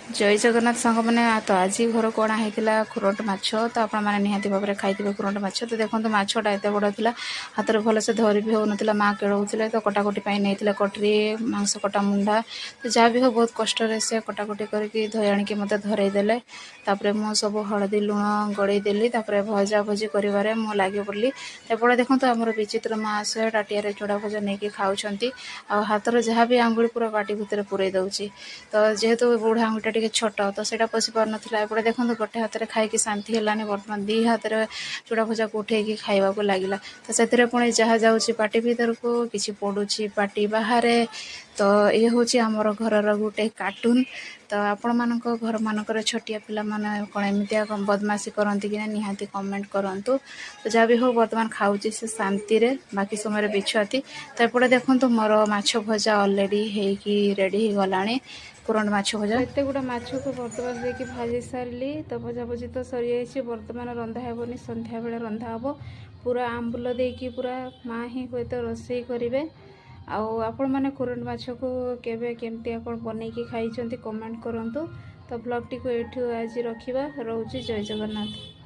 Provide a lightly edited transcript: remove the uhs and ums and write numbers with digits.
जय जगन्नाथ सांग मैंने तो आज घर कौन होता खुरट माछ तो आपने निहाती भाव में खाई खुरट माछ तो देखो माछटा एत बड़ था हाथ में भलसे धरी भी होना माँ केड़ौले तो कटाकटी नहीं कटरी मांस कटा मुंडा तो जहाँ भी हो बहुत कष्ट से कटाकटी करके धोई आणिक मत धरईदे मु सब हलदी लुण गड़ेदेली भजा भजी कर लगे पड़ी एपटे देखो आमर विचित्र माँ आसे टाटिया चूड़ा भजा नहीं खाऊँ हाथ में जहाँ भी आंगुली पूरा पाटी भितर पूरे दूसरी तो जेहेतु बुढ़ा आंगुटा टे छोट तो सेटा पशि पार नाला एपटे देखो गोटे हाथ में खाई शांति है बर्तमान दी हाथ में चूड़ा भजा को उठे खावा को लगे तो से पुणी जहाँ जाऊँगी पाटी भीतर को किसी पड़ुची पाटी बाहर तो ये हूँ आमर घर गोटे कार्टून तो आपण मान घर मानक छोटिया पिला माने कौन एमती बदमाशी करती कि निहाती कमेंट करूँ तो जहाँ भी हो बर्तमान खाऊँगी से शांति रे बाकी समय बिछुआती तो एपटे देखो मोर माछ भजा अलरेडी होगी रेडी हो गला कुरंड माछ भजा एत गुड़ा माछ को बर्तमान देखिए भाजी सारे तो भजा भजी तो सरी जाइए बर्तमान रंधा हेनी संध्या बेले रंधा हे पूरा आंबुल देकी पूरा माँ ही हुए तो रोषे करेंगे आपण मैंने कुरंड माछ को केवे केमती कौन बनईकी खाई कमेंट करूँ तो ब्लॉग टी को ये आज रखा रोचे जय जगन्नाथ।